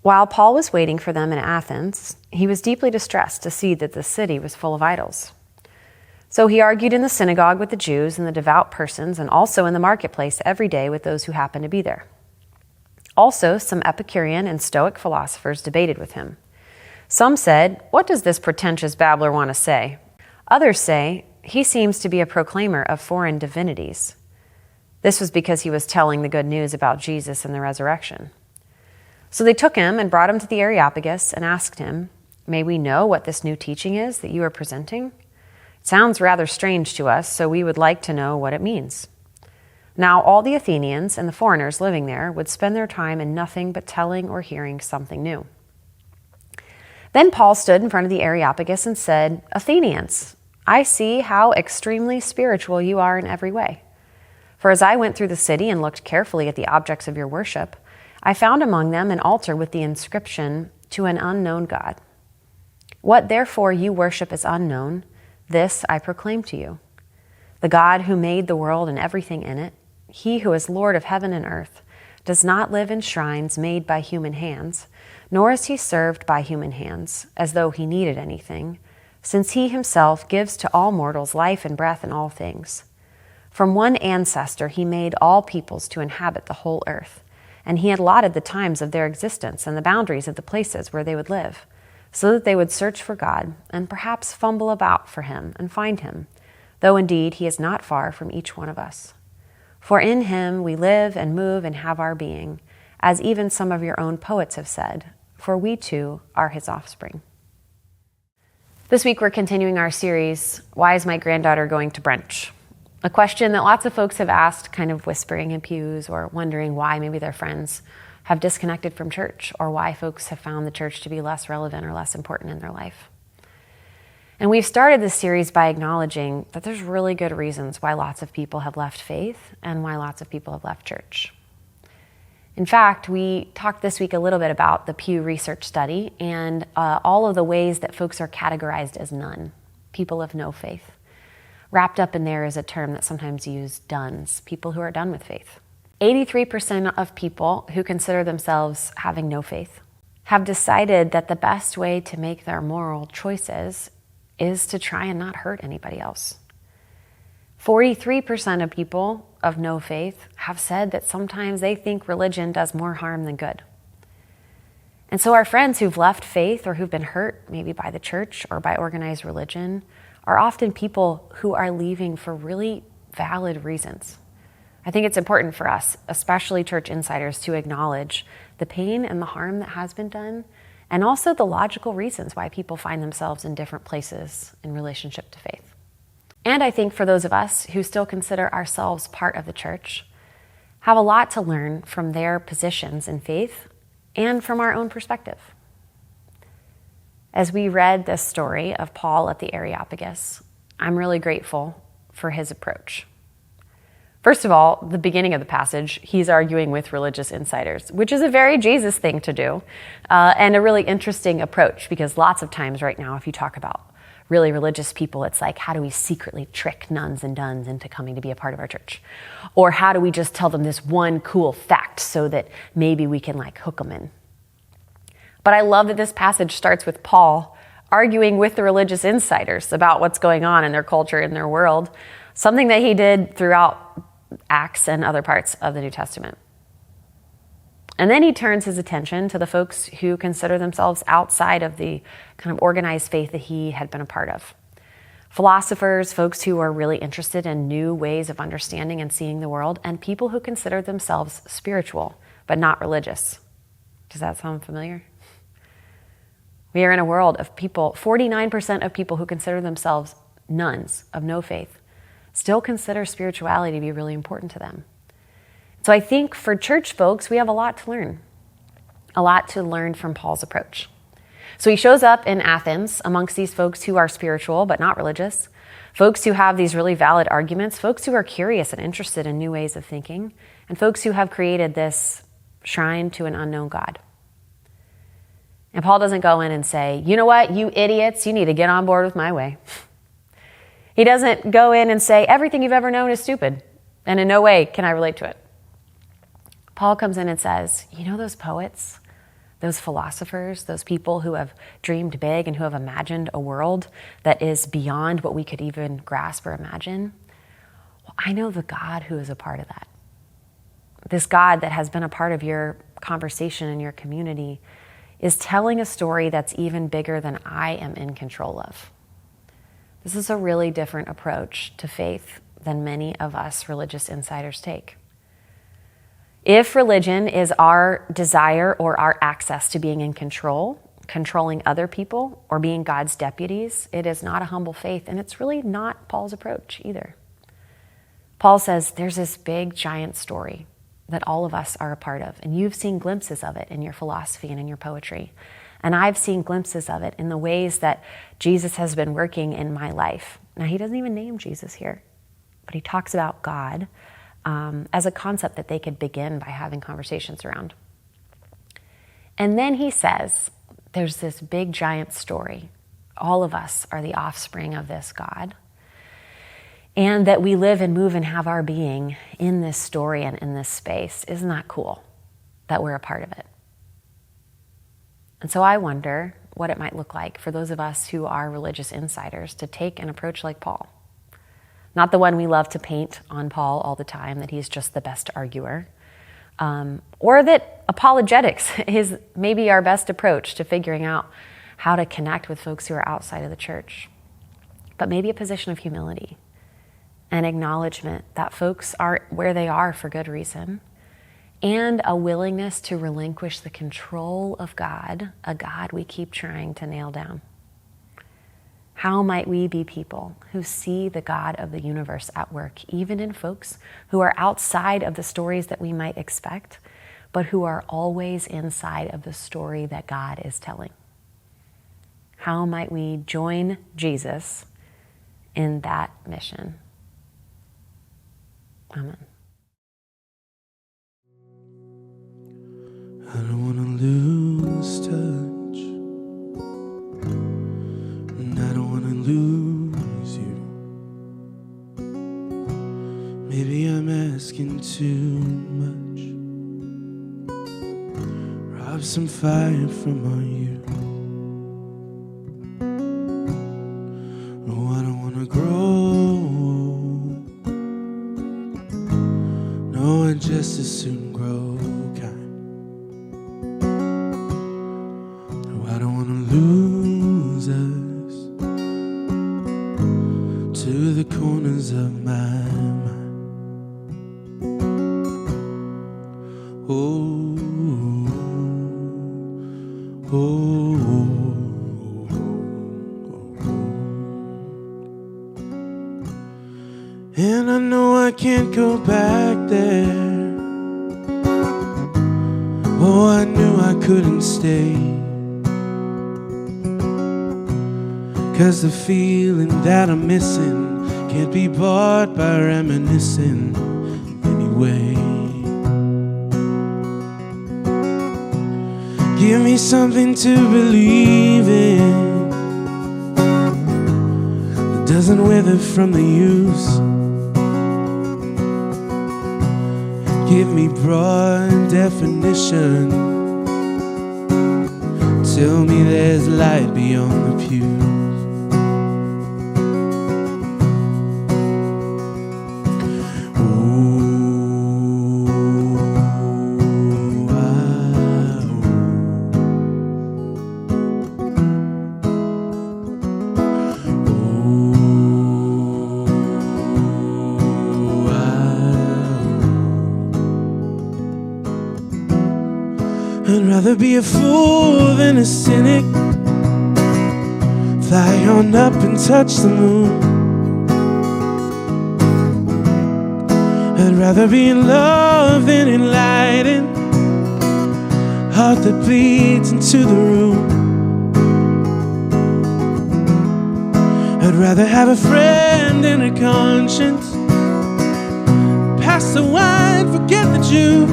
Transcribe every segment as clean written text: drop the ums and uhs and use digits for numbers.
While Paul was waiting for them in Athens, he was deeply distressed to see that the city was full of idols. So he argued in the synagogue with the Jews and the devout persons, and also in the marketplace every day with those who happened to be there. Also, some Epicurean and Stoic philosophers debated with him. Some said, "What does this pretentious babbler want to say?" Others say, "He seems to be a proclaimer of foreign divinities." This was because he was telling the good news about Jesus and the resurrection. So they took him and brought him to the Areopagus and asked him, "May we know what this new teaching is that you are presenting? It sounds rather strange to us, so we would like to know what it means." Now all the Athenians and the foreigners living there would spend their time in nothing but telling or hearing something new. Then Paul stood in front of the Areopagus and said, "Athenians, I see how extremely spiritual you are in every way. For as I went through the city and looked carefully at the objects of your worship, I found among them an altar with the inscription, 'To an unknown God.' What therefore you worship as unknown, this I proclaim to you. The God who made the world and everything in it, he who is Lord of heaven and earth, does not live in shrines made by human hands, nor is he served by human hands, as though he needed anything, since he himself gives to all mortals life and breath and all things. From one ancestor he made all peoples to inhabit the whole earth, and he had allotted the times of their existence and the boundaries of the places where they would live, so that they would search for God and perhaps fumble about for him and find him, though indeed he is not far from each one of us. For in him we live and move and have our being, as even some of your own poets have said, for we too are his offspring." This week we're continuing our series, "Why is my granddaughter going to brunch?" A question that lots of folks have asked, kind of whispering in pews or wondering why maybe their friends have disconnected from church, or why folks have found the church to be less relevant or less important in their life. And we've started this series by acknowledging that there's really good reasons why lots of people have left faith and why lots of people have left church. In fact, we talked this week a little bit about the Pew Research study and all of the ways that folks are categorized as none, people of no faith. Wrapped up in there is a term that sometimes used, dones, people who are done with faith. 83% of people who consider themselves having no faith have decided that the best way to make their moral choices is to try and not hurt anybody else. 43% of people of no faith have said that sometimes they think religion does more harm than good. And so our friends who've left faith or who've been hurt maybe by the church or by organized religion are often people who are leaving for really valid reasons. I think it's important for us, especially church insiders, to acknowledge the pain and the harm that has been done, and also the logical reasons why people find themselves in different places in relationship to faith. And I think for those of us who still consider ourselves part of the church, have a lot to learn from their positions in faith and from our own perspective. As we read this story of Paul at the Areopagus, I'm really grateful for his approach. First of all, the beginning of the passage, he's arguing with religious insiders, which is a very Jesus thing to do, and a really interesting approach, because lots of times right now, if you talk about really religious people, it's like, how do we secretly trick nuns and duns into coming to be a part of our church? Or how do we just tell them this one cool fact so that maybe we can hook them in? But I love that this passage starts with Paul arguing with the religious insiders about what's going on in their culture, in their world, something that he did throughout Acts and other parts of the New Testament. And then he turns his attention to the folks who consider themselves outside of the kind of organized faith that he had been a part of. Philosophers, folks who are really interested in new ways of understanding and seeing the world, and people who consider themselves spiritual but not religious. Does that sound familiar? We are in a world of people, 49% of people who consider themselves nuns of no faith still consider spirituality to be really important to them. So I think for church folks, we have a lot to learn from Paul's approach. So he shows up in Athens amongst these folks who are spiritual but not religious, folks who have these really valid arguments, folks who are curious and interested in new ways of thinking, and folks who have created this shrine to an unknown God. And Paul doesn't go in and say, you know what, you idiots, you need to get on board with my way. He doesn't go in and say, everything you've ever known is stupid, and in no way can I relate to it. Paul comes in and says, you know those poets those philosophers, those people who have dreamed big and who have imagined a world that is beyond what we could even grasp or imagine. Well, I know the God who is a part of that. This God that has been a part of your conversation in your community is telling a story that's even bigger than I am in control of. This is a really different approach to faith than many of us religious insiders take. If religion is our desire or our access to being in control, controlling other people, or being God's deputies, it is not a humble faith, and it's really not Paul's approach either. Paul says there's this big, giant story that all of us are a part of, and you've seen glimpses of it in your philosophy and in your poetry, and I've seen glimpses of it in the ways that Jesus has been working in my life. Now, he doesn't even name Jesus here, but he talks about God as a concept that they could begin by having conversations around. And then he says, there's this big, giant story. All of us are the offspring of this God, and that we live and move and have our being in this story and in this space. Isn't that cool that we're a part of it? And so I wonder what it might look like for those of us who are religious insiders to take an approach like Paul. Not the one we love to paint on Paul all the time, that he's just the best arguer, or that apologetics is maybe our best approach to figuring out how to connect with folks who are outside of the church. But maybe a position of humility and acknowledgement that folks are where they are for good reason, and a willingness to relinquish the control of God, a God we keep trying to nail down. How might we be people who see the God of the universe at work, even in folks who are outside of the stories that we might expect, but who are always inside of the story that God is telling? How might we join Jesus in that mission? Amen. I don't want to lose touch, and I don't want to lose you. Maybe I'm asking too much. Rob some fire from on you. No, I don't want to grow. No, I'd just as soon grow kind. No, I don't want to lose us to the corners of my mind. Oh, oh, oh, oh, oh. And I know I can't go back there. Oh, I knew I couldn't stay, 'cause the feeling that I'm missing can't be bought by reminiscing anyway. Give me something to believe in that doesn't wither from the use. Give me broad definition. Tell me there's light beyond the pews. I'd rather be a fool than a cynic. Fly on up and touch the moon. I'd rather be in love than enlightened. Heart that bleeds into the room. I'd rather have a friend than a conscience. Pass the wine, forget the Jew.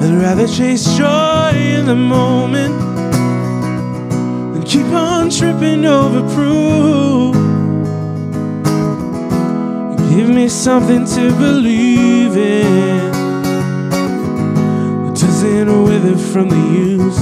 I'd rather chase joy in the moment than keep on tripping over proof. Give me something to believe in doesn't wither from the use.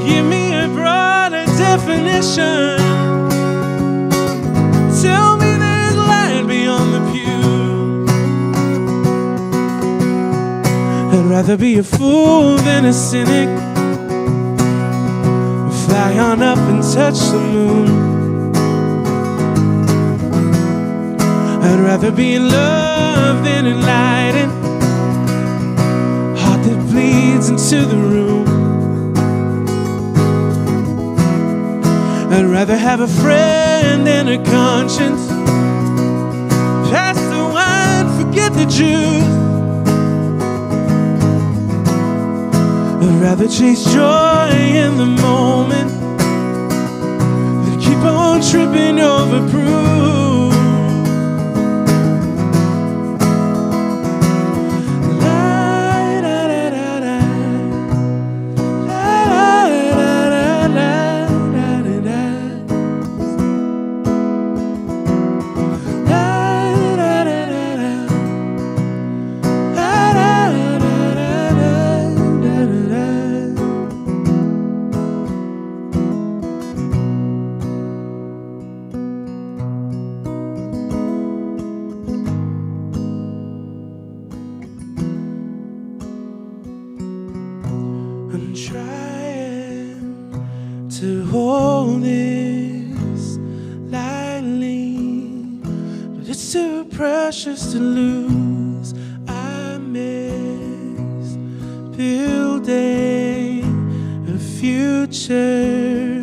Give me a broader definition. Tell me there's light beyond the pew. I'd rather be a fool than a cynic. Fly on up and touch the moon. I'd rather be in love than enlightened. Heart that bleeds into the room. I'd rather have a friend than a conscience. Pass the wine, forget the juice. I'd rather chase joy in the moment than keep on tripping over proof. I'm trying to hold this lightly, but it's too precious to lose. I miss building a future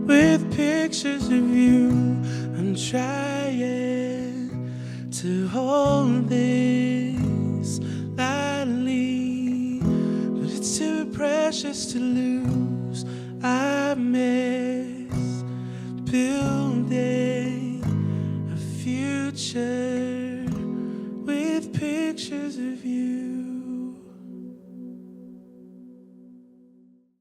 with pictures of you. I'm trying to hold this lightly, but it's too precious to lose. I miss building a future with pictures of you.